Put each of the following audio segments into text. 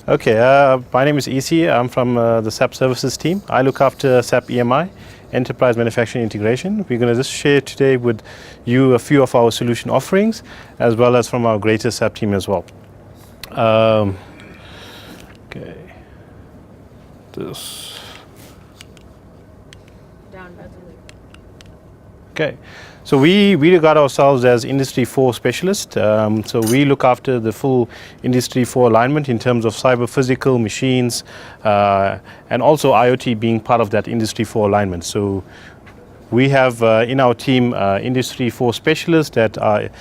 Okay, my name is EC. I'm from the SAP Services team. I look after SAP EMI, Enterprise Manufacturing Integration. We're going to just share today with you a few of our solution offerings, as well as from our greater SAP team as well. Okay. This. Okay, so we regard ourselves as Industry 4 specialists. So we look after the full Industry 4 alignment in terms of cyber physical machines and also IoT being part of that Industry 4 alignment. So we have in our team Industry 4 specialists that are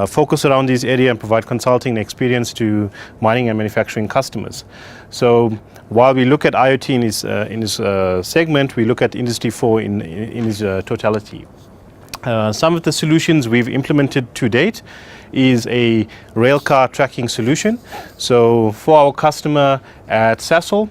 focus around this area and provide consulting experience to mining and manufacturing customers. So while we look at IoT in this segment, we look at Industry 4 in its totality. Some of the solutions we've implemented to date is a railcar tracking solution. So for our customer at Sasol,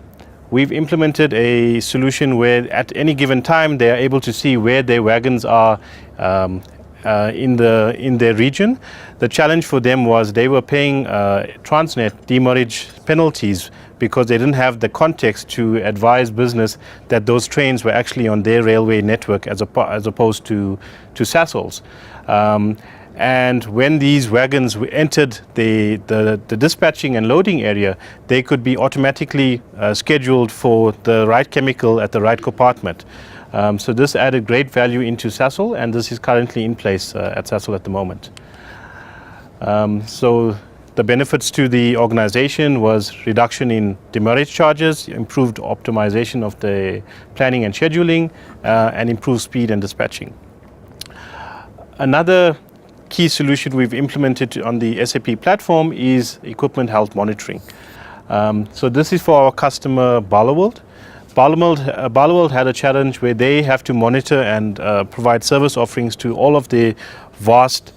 we've implemented a solution where at any given time they are able to see where their wagons are in their region. The challenge for them was they were paying Transnet demurrage penalties because they didn't have the context to advise business that those trains were actually on their railway network as opposed to Sasol's. And when these wagons entered the dispatching and loading area, they could be automatically scheduled for the right chemical at the right compartment. So this added great value into Sasol, and this is currently in place at Sasol at the moment. So the benefits to the organization was reduction in demurrage charges, improved optimization of the planning and scheduling, and improved speed and dispatching. Another key solution we've implemented on the SAP platform is equipment health monitoring. So this is for our customer Barloworld. Barloworld had a challenge where they have to monitor and provide service offerings to all of the vast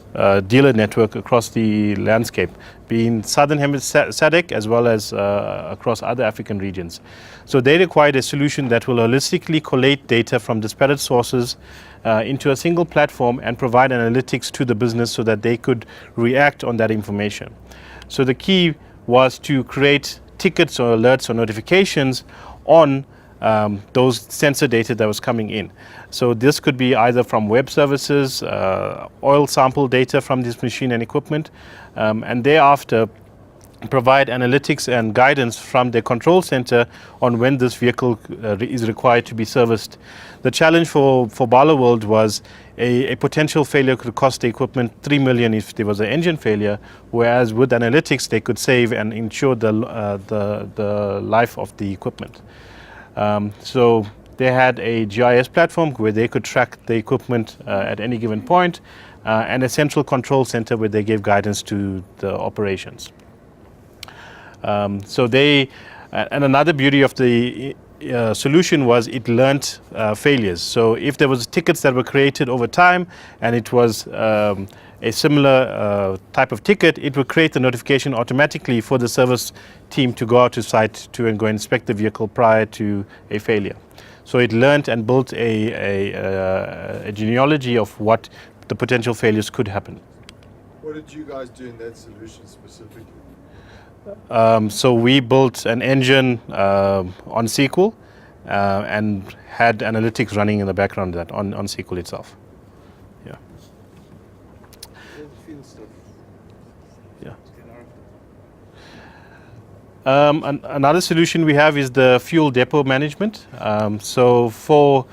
dealer network across the landscape, being Southern Hemisphere SADC as well as across other African regions. So they required a solution that will holistically collate data from disparate sources into a single platform and provide analytics to the business so that they could react on that information. So the key was to create tickets or alerts or notifications on those sensor data that was coming in. So this could be either from web services, oil sample data from this machine and equipment, and thereafter provide analytics and guidance from the control center on when this vehicle is required to be serviced. The challenge for Barloworld was a potential failure could cost the equipment 3 million if there was an engine failure, whereas with analytics they could save and ensure the life of the equipment. So they had a GIS platform where they could track the equipment at any given point, and a central control center where they gave guidance to the operations. So and another beauty of the solution was it learned failures. So if there was tickets that were created over time and it was a similar type of ticket, it would create the notification automatically for the service team to go out to site and go inspect the vehicle prior to a failure. So it learned and built a genealogy of what the potential failures could happen. What did you guys do in that solution specifically? So we built an engine on SQL and had analytics running in the background of that on SQL itself. Yeah. Yeah. Another solution we have is the fuel depot management. So for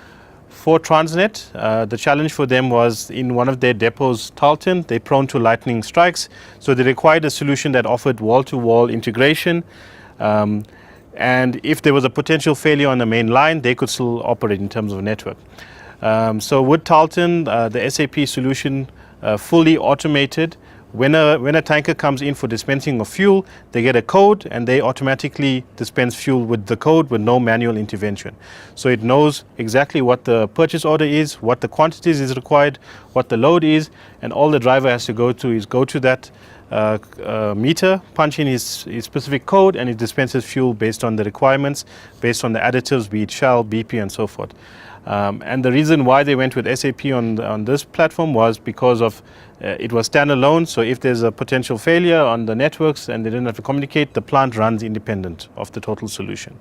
Transnet, the challenge for them was in one of their depots, Tarleton, they're prone to lightning strikes. So they required a solution that offered wall-to-wall integration. And if there was a potential failure on the main line, they could still operate in terms of network. So with Tarleton, the SAP solution fully automated. When a tanker comes in for dispensing of fuel, they get a code and they automatically dispense fuel with the code with no manual intervention. So it knows exactly what the purchase order is, what the quantities is required, what the load is, and all the driver has to go to is go to that meter, punch in his specific code, and it dispenses fuel based on the requirements, based on the additives, be it Shell, BP, and so forth. And the reason why they went with SAP on this platform was because of it was standalone. So if there's a potential failure on the networks and they didn't have to communicate, the plant runs independent of the total solution.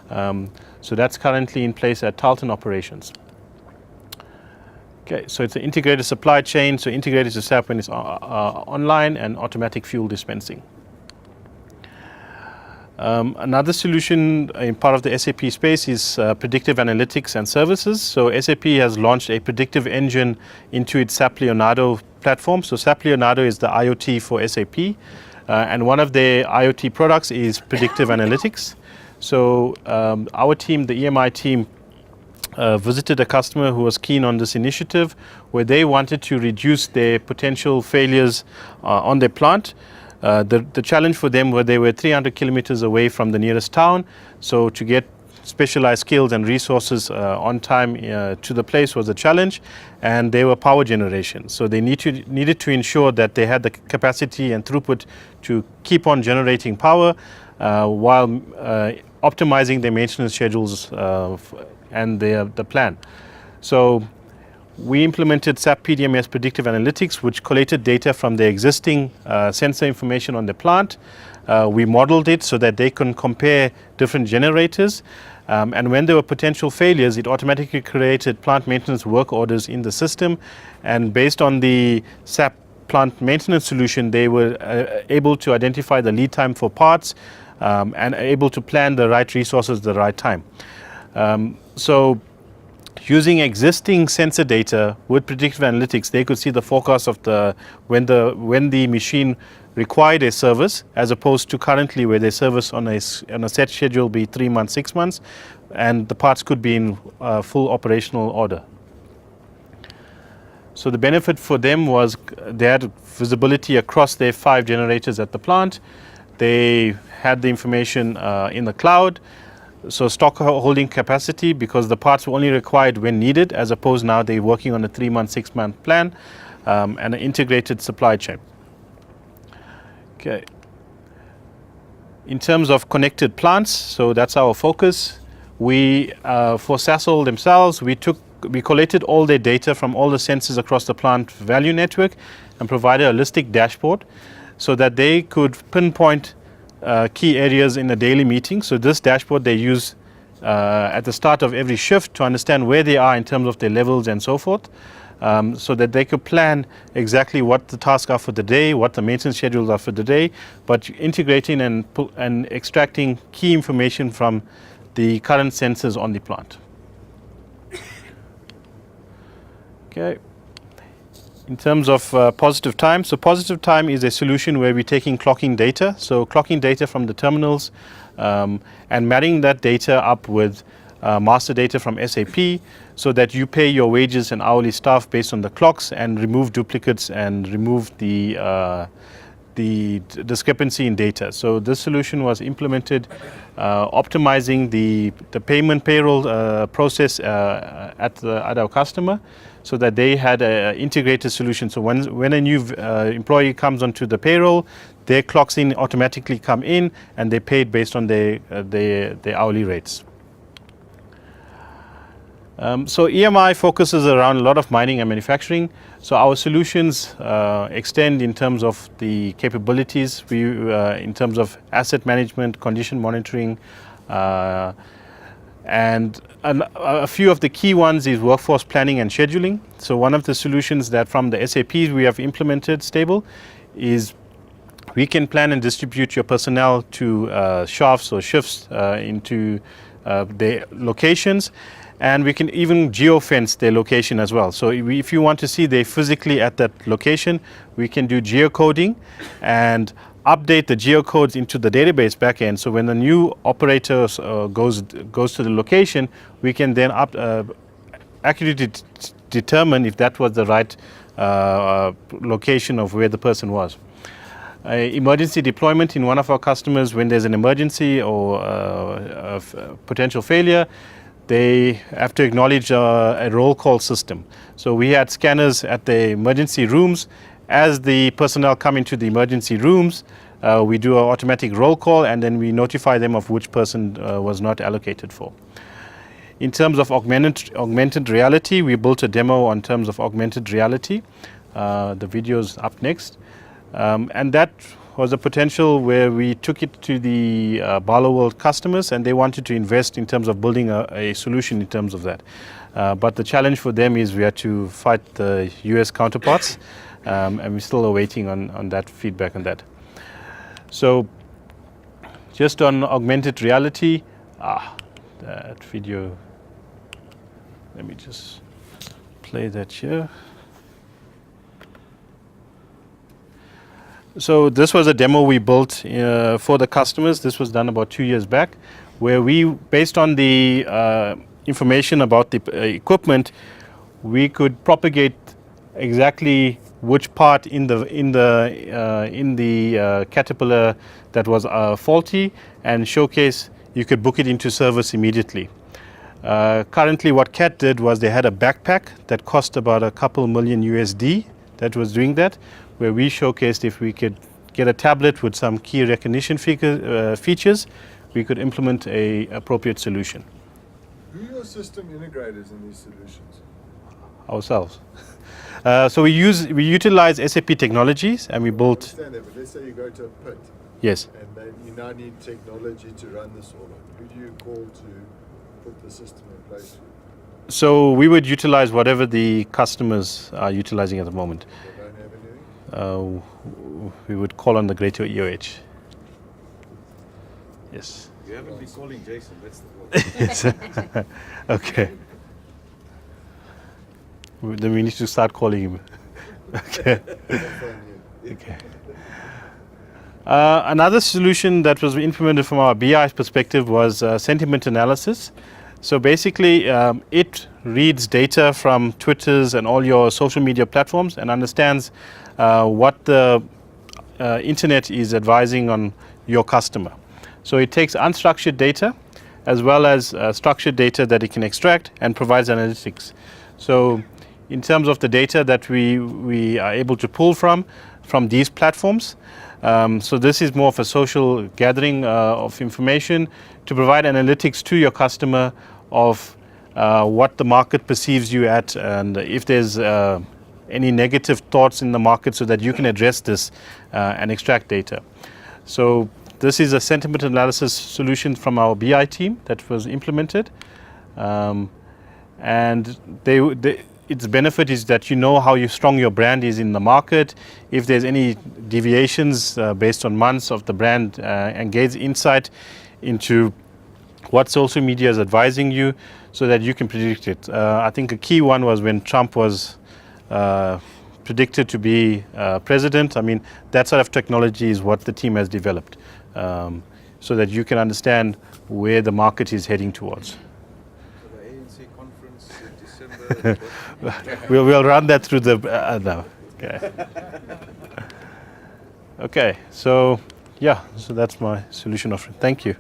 So that's currently in place at Tarleton Operations. Okay, so it's an integrated supply chain, so integrated to SAP when it's online, and automatic fuel dispensing. Another solution in part of the SAP space is predictive analytics and services. So SAP has launched a predictive engine into its SAP Leonardo platform. So SAP Leonardo is the IoT for SAP, and one of their IoT products is predictive analytics. So our team, the EMI team, visited a customer who was keen on this initiative, where they wanted to reduce their potential failures on their plant. The challenge for them was they were 300 kilometers away from the nearest town, so to get specialized skills and resources on time to the place was a challenge, and they were power generation. So they needed to ensure that they had the capacity and throughput to keep on generating power while optimizing their maintenance schedules and the plan. So we implemented SAP PDMS Predictive Analytics, which collated data from the existing sensor information on the plant. We modeled it so that they can compare different generators. And when there were potential failures, it automatically created plant maintenance work orders in the system. And based on the SAP plant maintenance solution, they were able to identify the lead time for parts and able to plan the right resources at the right time. So using existing sensor data with predictive analytics, they could see the forecast of when the machine required a service, as opposed to currently where they service on a set schedule be 3 months, 6 months, and the parts could be in full operational order. So the benefit for them was they had visibility across their 5 generators at the plant. They had the information in the cloud. So stock holding capacity, because the parts were only required when needed, as opposed now they're working on a 3-month, 6-month plan, and an integrated supply chain. Okay. In terms of connected plants, so that's our focus. We, for Sasol themselves, we collated all their data from all the sensors across the plant value network and provided a holistic dashboard so that they could pinpoint key areas in a daily meeting. So this dashboard they use at the start of every shift to understand where they are in terms of their levels and so forth, so that they could plan exactly what the tasks are for the day, what the maintenance schedules are for the day, but integrating and extracting key information from the current sensors on the plant. Okay. In terms of positive time, so positive time is a solution where we're taking clocking data, so clocking data from the terminals and marrying that data up with master data from SAP, so that you pay your wages and hourly staff based on the clocks and remove duplicates and remove the discrepancy in data. So this solution was implemented optimizing the payment payroll process at our customer, so that they had an integrated solution. So when a new employee comes onto the payroll, their clocks in automatically come in and they're paid based on their hourly rates. So EMI focuses around a lot of mining and manufacturing. So our solutions extend in terms of the capabilities, in terms of asset management, condition monitoring, and a few of the key ones is workforce planning and scheduling. So one of the solutions that from the SAP we have implemented stable is we can plan and distribute your personnel to shafts or shifts into their locations, and we can even geofence their location as well. So if you want to see they physically at that location, we can do geocoding and update the geocodes into the database backend. So when the new operator goes to the location, we can then accurately determine if that was the right location of where the person was. Emergency deployment in one of our customers, when there's an emergency or a potential failure, they have to acknowledge a roll call system. So we had scanners at the emergency rooms. As the personnel come into the emergency rooms, we do an automatic roll call and then we notify them of which person was not allocated for. In terms of augmented reality, we built a demo on terms of augmented reality. The video is up next. And that was a potential where we took it to the Barloworld customers, and they wanted to invest in terms of building a solution in terms of that. But the challenge for them is we had to fight the US counterparts, and we're still awaiting on that feedback on that. So just on augmented reality, that video, let me just play that here. So this was a demo we built for the customers. This was done about 2 years back, where we, based on the information about the equipment, we could propagate exactly which part in the caterpillar that was faulty, and showcase you could book it into service immediately. Currently, what CAT did was they had a backpack that cost about a couple million USD that was doing that, where we showcased if we could get a tablet with some key recognition features, we could implement a appropriate solution. Who are your system integrators in these solutions? Ourselves. So we utilize SAP technologies, and we built. I understand that, but let's say you go to a pit. Yes. And then you now need technology to run this all on. Who do you call to put the system in place? So we would utilize whatever the customers are utilizing at the moment. They don't have anything? We would call on the greater EOH. Yes. You haven't been calling Jason, that's the point. Okay. Then we need to start calling him. Okay. Okay. Another solution that was implemented from our BI perspective was sentiment analysis. So basically, it reads data from Twitter's and all your social media platforms and understands what the internet is advising on your customer. So it takes unstructured data as well as structured data that it can extract and provides analytics. So in terms of the data that we are able to pull from these platforms, so this is more of a social gathering of information to provide analytics to your customer of what the market perceives you at, and if there's any negative thoughts in the market, so that you can address this and extract data. So this is a sentiment analysis solution from our BI team that was implemented, and its benefit is that you know how strong your brand is in the market. If there's any deviations based on months of the brand, and gains insight into what social media is advising you, so that you can predict it. I think a key one was when Trump was predicted to be president. I mean, that sort of technology is what the team has developed, so that you can understand where the market is heading towards. The ANC conference in December. We'll run that through the no. Okay. Okay. So yeah. So that's my solution offering. Thank you.